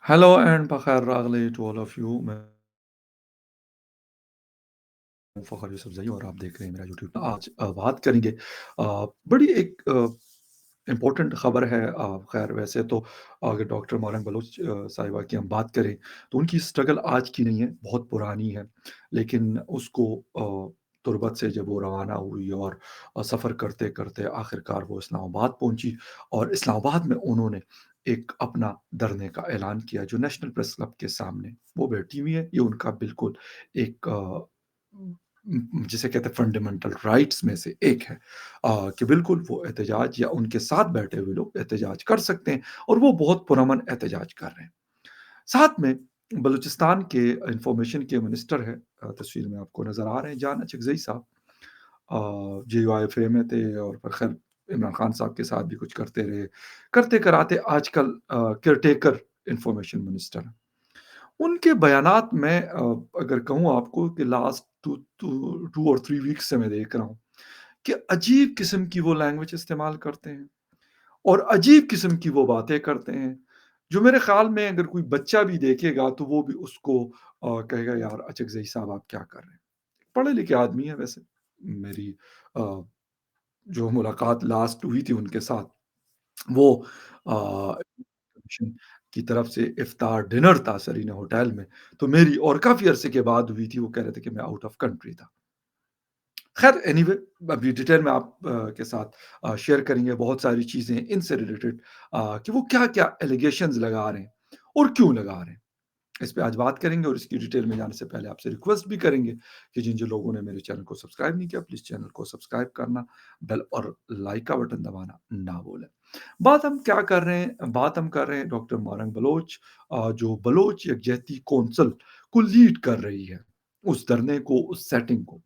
Hello and बखैर रागले to all of you. मैं हूं फ़खर यूसुफ़ज़ई और आप देख रहे हैं मेरा यूट्यूब। आज बात करेंगे बड़ी एक इम्पोर्टेंट ख़बर है। ख़ैर वैसे तो अगर डॉक्टर मौलाना बलोच साहिबा की हम बात करें तो उनकी स्ट्रगल आज की नहीं है, बहुत पुरानी है। लेकिन उसको तुर्बत से जब वो रवाना हुई और सफ़र करते-करते आखिरकार वो इस्लामाबाद पहुँची और इस्लामाबाद में उन्होंने एक अपना धरने का ऐलान किया जो नेशनल प्रेस क्लब के सामने वो बैठी हुई है। ये उनका बिल्कुल एक जिसे कहते हैं फंडामेंटल राइट्स में से एक है, कि बिल्कुल वो एहतजाज या उनके साथ बैठे हुए लोग एहतजाज कर सकते हैं और वो बहुत पुरअमन एहतजाज कर रहे हैं। साथ में बलूचिस्तान के इंफॉर्मेशन के मिनिस्टर हैं, तस्वीर में आपको नज़र आ रहे हैं जान अचकज़ई साहब, जेयूआईएफए में थे और फिर खैर इमरान खान साहब के साथ भी कुछ करते रहे। करते-कराते आजकल केयरटेकर इंफॉर्मेशन मिनिस्टर हैं। उनके बयानात में अगर कहूँ आपको कि लास्ट 2 और 3 वीक्स से मैं देख रहा हूँ कि अजीब किस्म की वो लैंग्वेज इस्तेमाल करते हैं और अजीब किस्म की वो बातें करते हैं, जो मेरे ख़्याल में अगर कोई बच्चा भी देखेगा तो वो भी उसको कहेगा यार अचकज़ई साहब आप क्या कर रहे हैं? पढ़े लिखे आदमी हैं वैसे। मेरी अ, जो मुलाकात लास्ट हुई थी उनके साथ, वो कमीशन की तरफ से इफ्तार डिनर था सरीना होटल में, तो मेरी और काफ़ी अरसे के बाद हुई थी, वो कह रहे थे कि मैं आउट ऑफ कंट्री था। ख़ैर एनीवे अभी डिटेल में आप के साथ शेयर करेंगे बहुत सारी चीज़ें इनसे रिलेटेड, कि वो क्या-क्या एलिगेशंस लगा रहे हैं और क्यों लगा रहे हैं। इस पे आज बात करेंगे और इसकी डिटेल में जाने से पहले आपसे रिक्वेस्ट भी करेंगे कि जिन-जिन लोगों ने मेरे चैनल को सब्सक्राइब नहीं किया, प्लीज़ चैनल को सब्सक्राइब करना, बेल और लाइक का बटन दबाना ना भूलें। बात हम क्या कर रहे हैं? बात हम कर रहे हैं डॉक्टर मौलाना बलोच, जो बलोच यकजहती कौंसिल को लीड कर रही है, उस धरने को, उस सेटिंग को।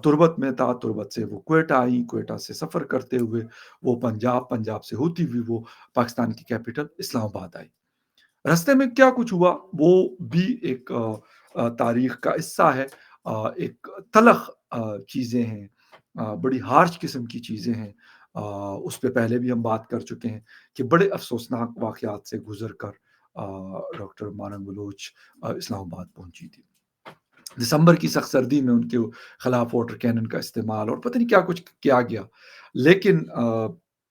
तुर्बत में था, तुर्बत से वो क्वेटा आई, क्वेटा से सफ़र करते हुए वो पंजाब, पंजाब से होती हुई वो पाकिस्तान की कैपिटल इस्लामाबाद आई। रास्ते में क्या कुछ हुआ, वो भी एक तारीख़ का हिस्सा है। एक तलख़ चीज़ें हैं, बड़ी हार्श किस्म की चीज़ें हैं। उस पे पहले भी हम बात कर चुके हैं कि बड़े अफ़सोसनाक वाक़यात से गुज़र कर डॉक्टर मौलाना बलोच इस्लामाबाद पहुँची थी। दिसंबर की सख्त सर्दी में उनके खिलाफ वाटर कैनन का इस्तेमाल और पता नहीं क्या कुछ किया गया। लेकिन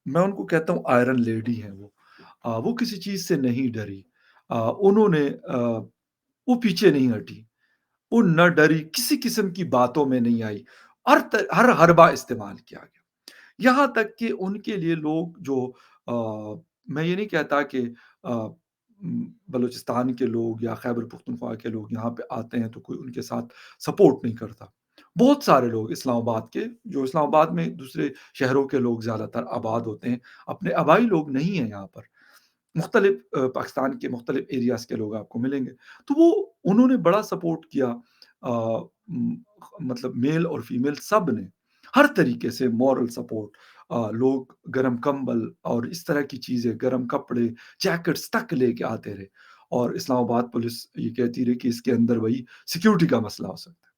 मैं उनको कहता हूँ आयरन लेडी हैं वो। वो किसी चीज़ से नहीं डरी। उन्होंने वो पीछे नहीं हटी। वो ना डरी, किसी किस्म की बातों में नहीं आई। हर हरबा इस्तेमाल किया गया। यहाँ तक कि उनके लिए लोग जो मैं ये नहीं कहता कि बलूचिस्तान के लोग या खैबर पख्तूनख्वा के लोग यहाँ पे आते हैं तो कोई उनके साथ सपोर्ट नहीं करता। बहुत सारे लोग इस्लामाबाद के, जो इस्लामाबाद में दूसरे शहरों के लोग ज़्यादातर आबाद होते हैं, अपने आबाई लोग नहीं हैं यहाँ पर। मुख्तलिफ पाकिस्तान के मुख्तलिफ एरियाज़ के लोग आपको मिलेंगे। तो वो उन्होंने बड़ा सपोर्ट किया, उम, मतलब मेल और फीमेल सब ने, हर तरीके से मॉरल सपोर्ट, लोग गरम कंबल और इस तरह की चीज़ें, गरम कपड़े, जैकेट्स तक लेके आते रहे और इस्लामाबाद पुलिस ये कहती रही कि इसके अंदर वही सिक्योरिटी का मसला हो सकता है।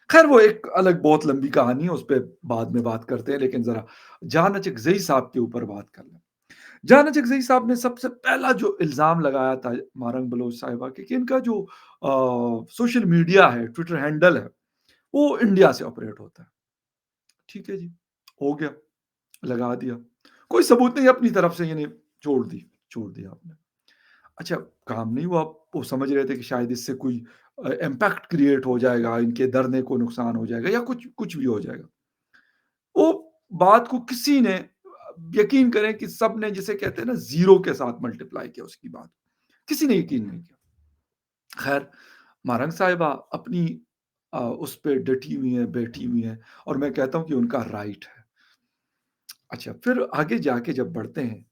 खैर वो एक अलग बहुत लंबी कहानी है, उस पे बाद में बात करते हैं, लेकिन ज़रा जान चकज़ई साहब के ऊपर बात कर लें। जाना जगज़ई साहब ने सबसे पहला जो इल्ज़ाम लगाया था मारंग बलोच साहिबा के कि इनका जो सोशल मीडिया है, ट्विटर हैंडल है, वो इंडिया से ऑपरेट होता है। ठीक है जी, हो गया, लगा दिया। कोई सबूत नहीं अपनी तरफ से यानी छोड़ दिया आपने। अच्छा, काम नहीं हुआ, वो समझ रहे थे कि शायद इससे कोई इम्पैक्ट क्रिएट हो जाएगा, इनके धरने को नुकसान हो जाएगा या कुछ कुछ भी हो जाएगा। वो बात को किसी ने यकीन करें कि सबने जिसे कहते हैं ना ज़ीरो के साथ मल्टीप्लाई किया उसकी बात। किसी ने यकीन नहीं किया। ख़ैर मारंग साहिबा अपनी उस पे डटी हुई हैं, बैठी हुई हैं और मैं कहता हूँ कि उनका राइट है। अच्छा, फिर आगे जाके जब बढ़ते हैं,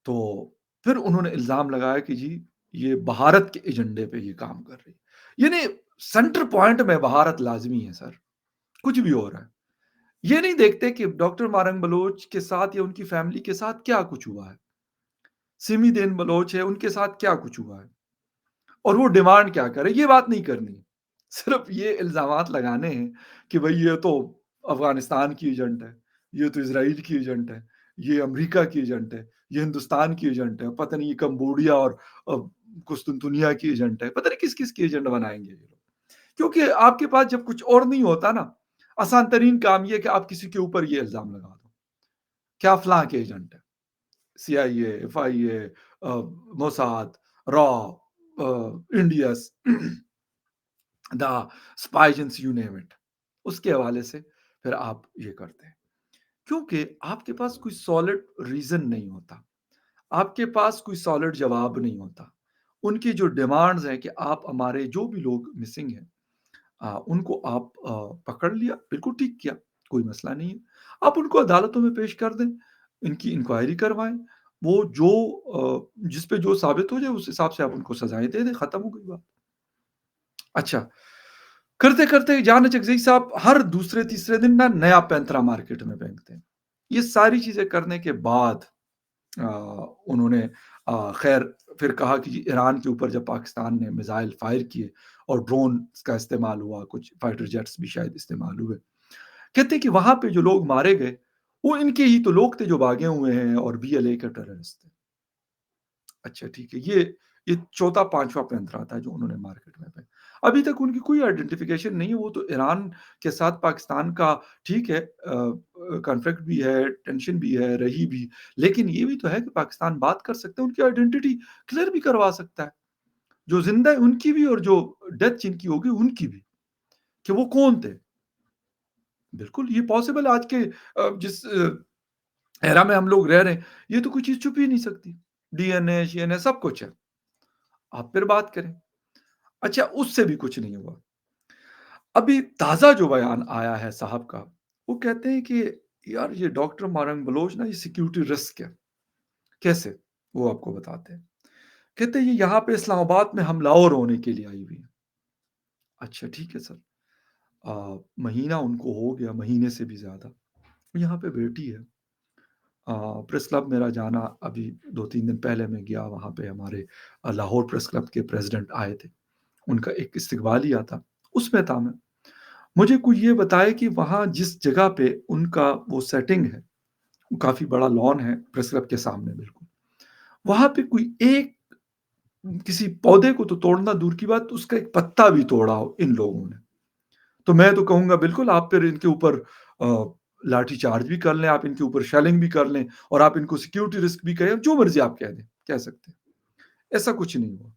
तो फिर उन्होंने इल्ज़ाम लगाया कि जी, ये भारत के एजेंडे पे ये काम कर रही है। यानी सेंटर पॉइंट में भारत लाज़मी है सर, कुछ भी हो रहा है। ये नहीं देखते कि डॉक्टर मारंग बलोच के साथ या उनकी फैमिली के साथ क्या कुछ हुआ है। सिमी देन बलोच है, उनके साथ क्या कुछ हुआ है और वो डिमांड क्या करे, ये बात नहीं करनी। सिर्फ़ ये इल्ज़ामात लगाने हैं कि भई ये तो अफ़गानिस्तान की एजेंट है, ये तो इज़राइल की एजेंट है, ये अमेरिका की एजेंट है, ये हिंदुस्तान की एजेंट है, पता नहीं ये कंबोडिया और कुस्तुनतुनिया की एजेंट है, पता नहीं किस-किस की एजेंट बनाएँगे ये लोग। क्योंकि आपके पास जब कुछ और नहीं होता ना, आसान तरीन काम ये है कि आप किसी के ऊपर ये इल्ज़ाम लगा दो, क्या फलाँ के एजेंट है। CIA, FIA, Mossad, raw, Indians, the spy agency you name it. उसके हवाले से फिर आप ये करते हैं। क्योंकि आपके पास कोई सॉलिड रीज़न नहीं होता। आपके पास कोई सॉलिड जवाब नहीं होता। उनकी जो डिमांड्स हैं कि आप हमारे जो भी लोग मिसिंग हैं उनको आप पकड़ लिया, बिल्कुल ठीक किया, कोई मसला नहीं है। आप उनको अदालतों में पेश कर दें, इनकी इंक्वायरी करवाएँ, वो जो जिस पे जो साबित हो जाए उस हिसाब से आप उनको सज़ाएँ दे दें, खत्म हो गई बात। अच्छा, करते-करते जान चकज़ई साहब हर दूसरे-तीसरे दिन ना नया पैंतरा मार्केट में फेंकते हैं। ये सारी चीज़ें करने के बाद अ, उन्होंने खैर फिर कहा कि जी ईरान के ऊपर जब पाकिस्तान ने मिसाइल फायर किए और ड्रोन का इस्तेमाल हुआ, कुछ फाइटर जेट्स भी शायद इस्तेमाल हुए। कहते हैं कि वहाँ पे जो लोग मारे गए, वो इनके ही तो लोग थे जो भागे हुए हैं और बीएलए के टेररिस्ट थे। अच्छा ठीक है, ये चौथा 5वां पैंतरा था जो उन्होंने मार्केट में अभी तक उनकी कोई आइडेंटिफिकेशन नहीं है, वो तो ईरान के साथ पाकिस्तान का ठीक है कॉन्फ्लिक्ट भी है, टेंशन भी है, रही भी, लेकिन ये भी तो है कि पाकिस्तान बात कर सकते हैं, उनकी आइडेंटिटी क्लियर भी करवा सकता है। जो ज़िंदा है उनकी भी और जो डेथ जिनकी होगी उनकी भी, कि वो कौन थे? बिल्कुल ये पॉसिबल है आज के जिस एरा में हम लोग रह रहे हैं, ये तो कोई चीज़ छुप ही नहीं सकती। डीएनए, शीएनए सब कुछ है। आप फिर बात करें। अच्छा उससे भी कुछ नहीं हुआ। अभी ताज़ा जो बयान आया है साहब का, वो कहते हैं कि यार ये डॉक्टर मारंग बलोच ना ये सिक्योरिटी रिस्क है। कैसे? वो आपको बताते हैं। कहते हैं ये यहाँ पे इस्लामाबाद में हमलावर होने के लिए आई हुई है। अच्छा ठीक है सर। महीना उनको हो गया, महीने से भी ज़्यादा। यहाँ पे बेटी है। प्रेस क्लब मेरा जाना अभी 2-3 दिन पहले मैं गया वहाँ पे हमारे लाहौर प्रेस क्लब के प्रेज़िडेंट आए थे। उनका एक इस्तकबालिया था, उसमें था मैं। मुझे कोई ये बताए कि वहाँ जिस जगह पे उनका वो सेटिंग है, काफ़ी बड़ा लॉन है प्रेस क्लब के सामने बिल्कुल। वहाँ पे कोई एक किसी पौधे को तो तोड़ना दूर की बात, उसका एक पत्ता भी तोड़ा हो इन लोगों ने। तो मैं तो कहूँगा बिल्कुल आप फिर इनके ऊपर लाठी चार्ज भी कर लें, आप इनके ऊपर शेलिंग भी कर लें और आप इनको सिक्योरिटी रिस्क भी कहें, जो मर्ज़ी आप कह दें, कह सकते हैं। ऐसा कुछ नहीं हुआ।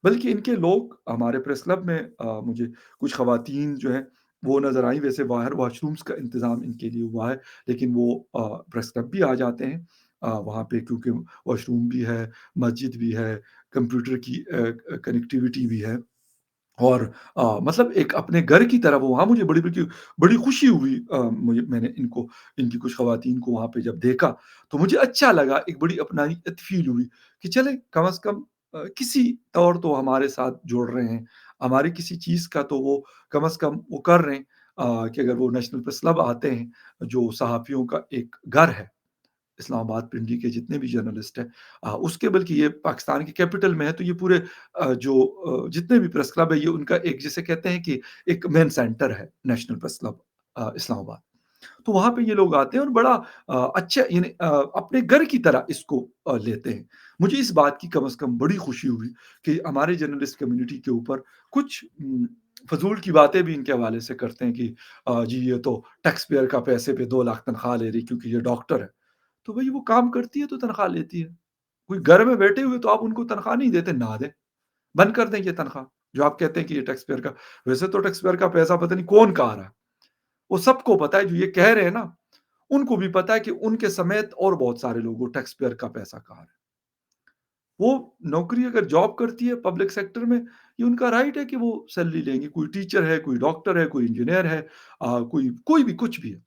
बल्कि इनके लोग हमारे प्रेस क्लब में मुझे कुछ ख़वातीन जो हैं, वो नज़र आईं, वैसे बाहर वॉशरूम्स का इंतज़ाम इनके लिए हुआ है, लेकिन वो प्रेस क्लब भी आ जाते हैं। वहाँ पे क्योंकि वॉशरूम भी है, मस्जिद भी है, कंप्यूटर की कनेक्टिविटी भी है और मतलब एक अपने घर की तरह वो वहाँ मुझे बड़ी खुशी हुई मुझे मैंने इनकी कुछ ख़वातीन को वहाँ पे जब देखा, तो मुझे अच्छा लगा, एक बड़ी अपनानियत फ़ील हुई कि चलें कम से कम किसी तौर तो हमारे साथ जुड़ रहे हैं। हमारी किसी चीज़ का तो वो कम से कम वो कर रहे हैं कि अगर वो नेशनल प्रेस क्लब आते हैं, जो सहाफ़ियों का एक घर है। इस्लामाबाद पिंडी के जितने भी जर्नलिस्ट हैं उसके बल्कि ये पाकिस्तान की कैपिटल में है तो ये पूरे जितने भी प्रेस क्लब है ये उनका एक जिसे कहते हैं कि एक मेन सेंटर है नेशनल प्रेस क्लब इस्लामाबाद। तो वहाँ पे ये लोग आते हैं और बड़ा अच्छा यानी अपने घर की तरह इसको लेते हैं। मुझे इस बात की कम से कम बड़ी खुशी हुई कि हमारे जर्नलिस्ट कम्युनिटी के ऊपर कुछ फ़िज़ूल की बातें भी इनके हवाले से करते हैं कि जी ये तो टैक्स पेयर का पैसे पे 2 लाख तनख्वाह ले रही क्योंकि ये डॉक्टर है। तो भई वो काम करती है तो तनख्वाह लेती है। कोई घर में बैठे हुए तो आप उनको तनख्वाह नहीं देते, ना दें। बंद कर दें ये तनख्वाह, जो आप कहते हैं कि ये टैक्स पेयर का वैसे तो टैक्स पेयर का पैसा पता नहीं कौन खा रहा है। वो सबको पता है जो ये कह रहे हैं ना, उनको भी पता है कि उनके समेत और बहुत सारे लोग वो टैक्स पेयर का पैसा खा रहे हैं। वो नौकरी अगर जॉब करती है पब्लिक सेक्टर में, ये उनका राइट है कि वो सैलरी लेंगे। कोई टीचर है, कोई डॉक्टर है, कोई इंजीनियर है कोई कोई भी कुछ भी है,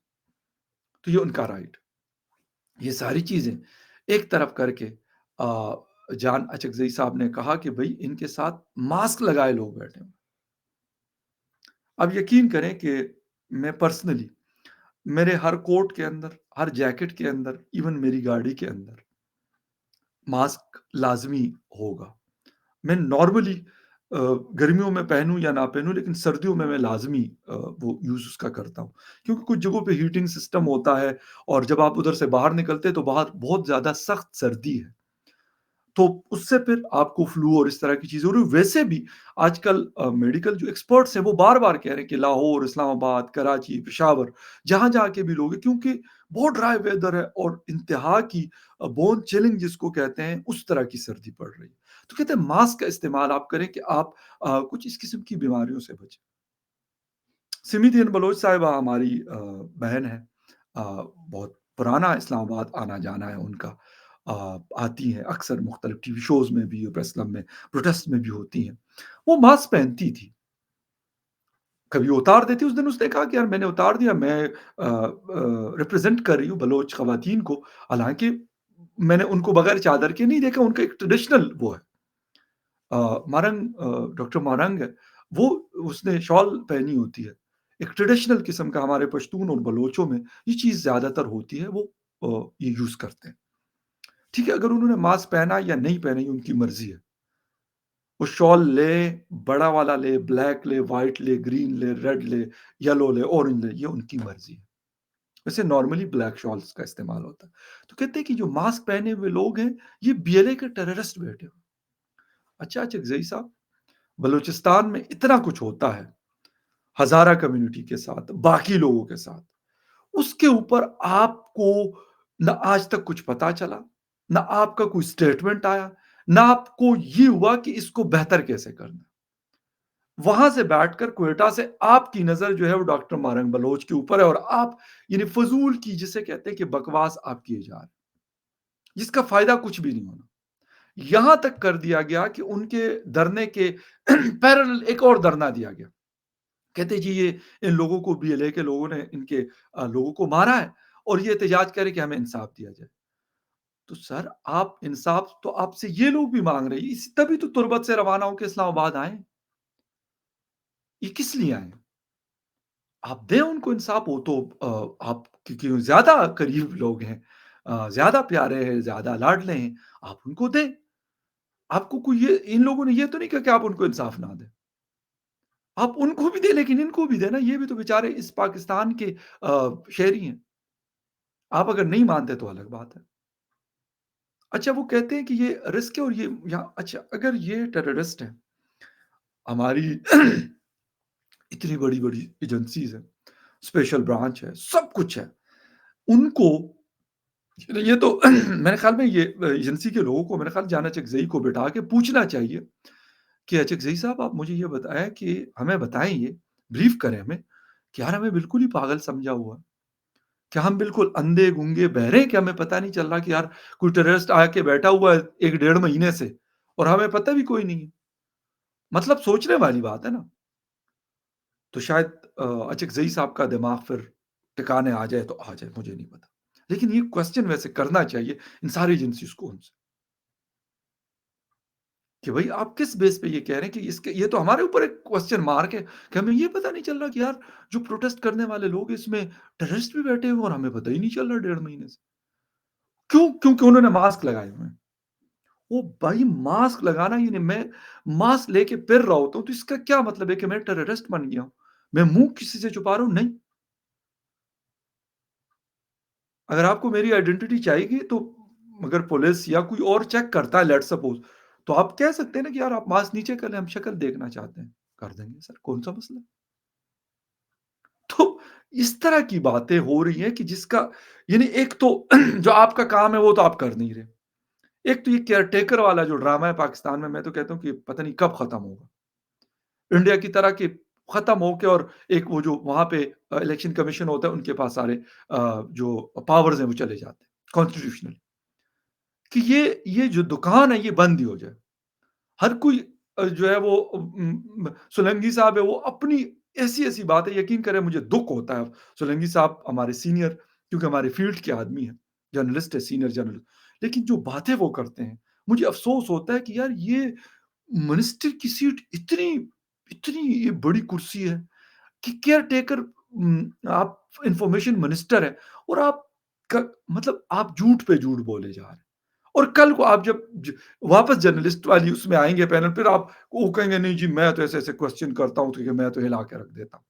तो ये उनका राइट है। ये सारी चीज़ें एक तरफ करके जान अचकज़ई साहब ने कहा कि भई इनके साथ मास्क लगाए लोग बैठे हुए हैं। अब यकीन करें कि मैं पर्सनली मेरे हर कोट के अंदर, हर जैकेट के अंदर, इवन मेरी गाड़ी के अंदर मास्क लाज़मी होगा। मैं नॉर्मली गर्मियों में पहनूँ या ना पहनूँ लेकिन सर्दियों में मैं लाज़मी वो यूज़ उसका करता हूँ। क्योंकि कुछ जगहों पे हीटिंग सिस्टम होता है और जब आप उधर से बाहर निकलते हैं तो बाहर बहुत ज़्यादा सख्त सर्दी है। تو اس سے پھر آپ کو فلو اور اس طرح کی چیزیں، اور ویسے بھی آج کل میڈیکل جو ایکسپرٹس ہیں وہ بار بار کہہ رہے ہیں کہ لاہور، اسلام آباد، کراچی، پشاور، جہاں جہاں کے بھی لوگ ہیں، کیونکہ بہت ڈرائی ویدر ہے اور انتہا کی بون چلنگ جس کو کہتے ہیں اس طرح کی سردی پڑ رہی ہے، تو کہتے ہیں ماسک کا استعمال آپ کریں کہ آپ کچھ اس قسم کی بیماریوں سے بچیں۔ سمی دین بلوچ صاحبہ ہماری بہن ہے، بہت پرانا اسلام آباد آنا جانا ہے ان کا، آتی ہیں اکثر مختلف ٹی وی شوز میں بھی، پریس کلب میں، پروٹیسٹ میں بھی ہوتی ہیں، وہ ماسک پہنتی تھی، کبھی اتار دیتی، اس دن اس نے کہا کہ یار میں نے اتار دیا، میں ریپرزینٹ کر رہی ہوں بلوچ خواتین کو، حالانکہ میں نے ان کو بغیر چادر کے نہیں دیکھا، ان کا ایک ٹریڈیشنل وہ ہے، ڈاکٹر مارنگ ہے، وہ اس نے شال پہنی ہوتی ہے، ایک ٹریڈیشنل قسم کا، ہمارے پشتون اور بلوچوں میں یہ چیز زیادہ تر ہوتی ہے، وہ یہ یوز کرتے ہیں۔ ٹھیک ہے، اگر انہوں نے ماسک پہنا یا نہیں پہنا یہ ان کی مرضی ہے، وہ شال لے، بڑا والا لے، بلیک لے، وائٹ لے، گرین لے، ریڈ لے، یلو لے، اورنج لے، یہ ان کی مرضی ہے۔ ویسے نارملی بلیک شالز کا استعمال ہوتا ہے، تو کہتے ہیں کہ جو ماسک پہنے ہوئے لوگ ہیں یہ بی ایل اے کے ٹیررسٹ بیٹھے ہوئے۔ اچھا چکزئی صاحب، بلوچستان میں اتنا کچھ ہوتا ہے ہزارہ کمیونٹی کے ساتھ، باقی لوگوں کے ساتھ، اس کے اوپر آپ کو نہ آج تک کچھ پتا چلا، نہ آپ کا کوئی سٹیٹمنٹ آیا، نہ آپ کو یہ ہوا کہ اس کو بہتر کیسے کرنا۔ وہاں سے بیٹھ کر کوئٹہ سے آپ کی نظر جو ہے وہ ڈاکٹر مارنگ بلوچ کے اوپر ہے، اور آپ یعنی فضول کی جسے کہتے ہیں کہ بکواس آپ کیے جا رہے ہیں، جس کا فائدہ کچھ بھی نہیں ہونا۔ یہاں تک کر دیا گیا کہ ان کے دھرنے کے پیرل ایک اور دھرنا دیا گیا، کہتے جی یہ ان لوگوں کو بی ایل اے کے لوگوں نے ان کے لوگوں کو مارا ہے اور یہ احتجاج کرے کہ ہمیں انصاف دیا جائے۔ تو سر آپ انصاف تو آپ سے یہ لوگ بھی مانگ رہے ہیں، تبھی تو تربت سے روانہ ہو کے اسلام آباد آئے، یہ کس لیے آئے؟ آپ دیں ان کو انصاف، ہو تو آپ کیونکہ زیادہ قریب لوگ ہیں، زیادہ پیارے ہیں، زیادہ لاڈلے ہیں، آپ ان کو دیں۔ آپ کو کوئی یہ ان لوگوں نے یہ تو نہیں کہا کہ آپ ان کو انصاف نہ دیں، آپ ان کو بھی دیں لیکن ان کو بھی دیں نا، یہ بھی تو بیچارے اس پاکستان کے شہری ہیں، آپ اگر نہیں مانتے تو الگ بات ہے۔ اچھا وہ کہتے ہیں کہ یہ رسک ہے اور یہ یہاں، اچھا اگر یہ ٹیررسٹ ہے، ہماری اتنی بڑی بڑی ایجنسیز ہیں، اسپیشل برانچ ہے، سب کچھ ہے، ان کو یہ تو میرے خیال میں یہ ایجنسی کے لوگوں کو میرے خیال جانا چکزئی کو بٹھا کے پوچھنا چاہیے کہ چکزئی صاحب آپ مجھے یہ بتائیں کہ ہمیں بتائیں، یہ بریف کریں ہمیں کہ یار ہمیں بالکل ہی پاگل سمجھا ہوا ہے، کیا ہم بالکل اندھے گنگے بہرے ہیں کہ ہمیں پتہ نہیں چل رہا کہ یار کوئی ٹیررسٹ آ کے بیٹھا ہوا ہے 1 ڈیڑھ مہینے سے اور ہمیں پتہ بھی کوئی نہیں ہے، مطلب سوچنے والی بات ہے نا۔ تو شاید اچکزئی صاحب کا دماغ پھر ٹکانے آ جائے تو آ جائے، مجھے نہیں پتا، لیکن یہ کوشچن ویسے کرنا چاہیے ان ساری ایجنسیز کو، ان سے کہ بھائی آپ کس بیس پہ یہ کہہ رہے ہیں کہ اس کے یہ تو ہمارے اوپر ایک کوشچن مارک ہے کہ ہمیں یہ پتا نہیں چل رہا کہ یار جو پروٹیسٹ کرنے والے لوگ ہیں، اس میں ٹیررسٹ بھی بیٹھے ہوئے اور ہمیں پتہ ہی نہیں چل رہا 1.5 مہینے سے، کیوں؟ کیونکہ انہوں نے ماسک لگائے ہوئے ہیں۔ وہ بھائی ماسک لگانا، یعنی میں ماسک لے کے پھر رہا ہوتا ہوں تو اس کا کیا مطلب ہے کہ میں ٹیررسٹ بن گیا ہوں؟ میں منہ کسی سے چھپا رہا ہوں؟ نہیں، اگر آپ کو میری آئیڈینٹی چاہیے گی تو اگر پولیس یا کوئی اور چیک کرتا ہے لیٹ سپوز، تو آپ کہہ سکتے ہیں نا کہ یار آپ ماسک نیچے کر لیں، ہم شکل دیکھنا چاہتے ہیں، کر دیں گے سر، کون سا مسئلہ ہے؟ تو اس طرح کی باتیں ہو رہی ہیں کہ جس کا یعنی ایک تو جو آپ کا کام ہے وہ تو آپ کر نہیں رہے، ایک تو یہ کیئر ٹیکر والا جو ڈرامہ ہے پاکستان میں تو کہتا ہوں کہ پتہ نہیں کب ختم ہوگا، انڈیا کی طرح کہ ختم ہو کے اور ایک وہ جو وہاں پہ الیکشن کمیشن ہوتا ہے ان کے پاس سارے جو پاورز ہیں وہ چلے جاتے ہیں کانسٹیٹیوشنل، کہ یہ جو دکان ہے یہ بند ہی ہو جائے، ہر کوئی جو ہے وہ سولنگی صاحب ہے وہ اپنی ایسی ایسی باتیں، یقین کریں مجھے دکھ ہوتا ہے، سولنگی صاحب ہمارے سینئر کیونکہ ہمارے فیلڈ کے آدمی ہیں، جرنلسٹ ہے، سینئر جرنلسٹ، لیکن جو باتیں وہ کرتے ہیں مجھے افسوس ہوتا ہے کہ یار یہ منسٹر کی سیٹ اتنی اتنی یہ بڑی کرسی ہے کہ کیئر ٹیکر، آپ انفارمیشن منسٹر ہے اور آپ کا مطلب آپ جھوٹ پہ جھوٹ بولے جا رہے ہیں، اور کل کو آپ جب واپس جرنلسٹ والی اس میں آئیں گے پینل پھر آپ وہ کہیں گے نہیں جی میں تو ایسے ایسے کوشچن کرتا ہوں تو کہ میں تو ہلا کے رکھ دیتا ہوں،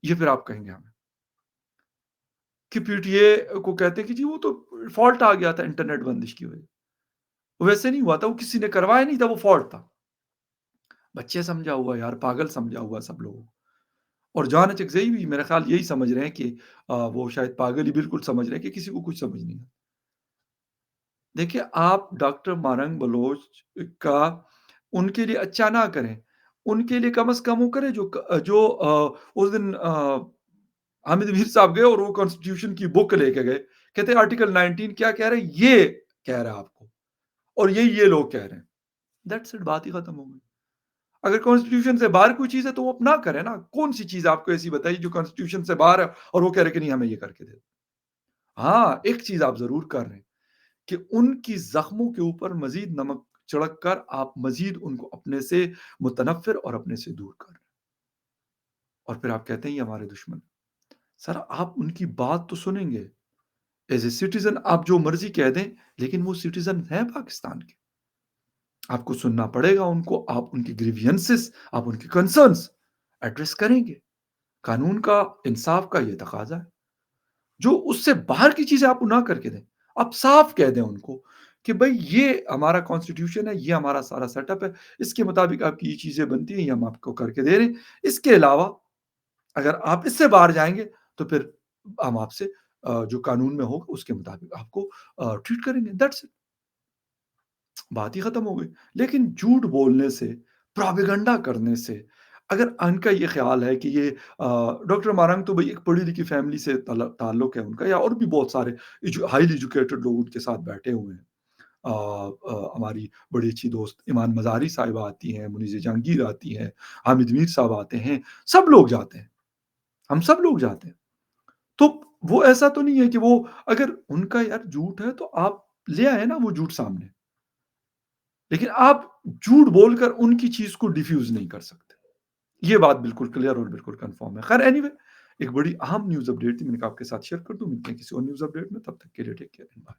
یہ پھر آپ کہیں گے ہمیں کہ پی ٹی اے کو کہتے ہیں کہ جی وہ تو فالٹ آ گیا تھا انٹرنیٹ بندش کی وجہ، वैसे नहीं हुआ था, वो किसी ने करवाया नहीं था, वो फ्रॉड था। बच्चे समझा हुआ यार, पागल समझा हुआ सब लोगों को। और जॉन चकज़ई भी मेरा ख़्याल यही समझ रहे हैं कि वो शायद पागल ही बिल्कुल समझ रहे हैं कि किसी को कुछ समझ नहीं है। देखिए, आप डॉक्टर मारंग बलोच का उनके लिए अच्छा ना करें। उनके लिए कम से कम वो करें जो उस दिन हामिद मीर साहब गए और वो कॉन्स्टिट्यूशन की बुक लेके गए। कहते हैं आर्टिकल 19 क्या कह रहा है? ये कह रहा है आपको और ये लोग कह रहे हैं। दैट्स इट, बात ही खत्म हो गई। अगर कॉन्स्टिट्यूशन से बाहर कोई चीज़ है तो वो आप ना करें ना। कौन-सी चीज़ आपको ऐसी बताइए जो कॉन्स्टिट्यूशन से बाहर है और वो कह रहे हैं कि नहीं हमें ये करके दे दो। हाँ, एक चीज़ आप ज़रूर कर रहे हैं कि उनकी ज़ख्मों के ऊपर मज़ीद नमक छिड़क कर आप मज़ीद उनको अपने से मुतनफ़िर और अपने से दूर कर रहे हैं। और फिर आप कहते हैं ये हमारे दुश्मन हैं। सर आप उनकी बात तो सुनेंगे। एज़ ए सिटिज़न आप जो मर्ज़ी कह दें, लेकिन वो सिटिज़न हैं पाकिस्तान के। आपको सुनना पड़ेगा उनको, आप उनकी ग्रीवियंसेस, आप उनके कंसर्न्स एड्रेस करेंगे। कानून का, इंसाफ का ये तकाज़ा है। जो उससे बाहर की चीज़ें आप ना करके दें। आप साफ कह दें उनको कि भई ये हमारा कॉन्स्टिट्यूशन है, ये हमारा सारा सेटअप है, इसके मुताबिक आपकी ये चीज़ें बनती हैं, ये हम आपको करके दे रहे हैं। इसके अलावा अगर आप इससे बाहर जाएँगे, तो फिर हम आपसे जो कानून में होगा उसके मुताबिक आपको ट्रीट करेंगे, दैट्स इट, बात ही खत्म हो गई। लेकिन झूठ बोलने से, प्रोपेगेंडा करने से, अगर उनका ये ख़्याल है कि ये डॉक्टर मारंग तो भई एक पढ़ी-लिखी फ़ैमिली से ताल्लुक है उनका, या और भी बहुत सारे हाइली एजुकेटेड लोग उनके साथ बैठे हुए हैं। हमारी बड़ी अच्छी दोस्त ईमान मज़ारी साहिबा आती हैं, मुनीज़ जहांगीर आती हैं, हामिद मीर साहब आते हैं, सब लोग जाते हैं। हम सब लोग जाते हैं। तो वो ऐसा तो नहीं है कि वो, अगर उनका यार झूठ है तो आप ले आए ना वो झूठ सामने। लेकिन आप झूठ बोलकर उनकी चीज़ को डिफ्यूज़ नहीं कर सकते। ये बात बिल्कुल क्लियर और बिल्कुल कन्फर्म है। खैर एनीवे, एक बड़ी अहम न्यूज़ अपडेट थी, मैंने कहा आपके साथ शेयर कर दूँ। मिलते हैं किसी और न्यूज़ अपडेट में, तब तक के लिए टेक केयर एंड बाय।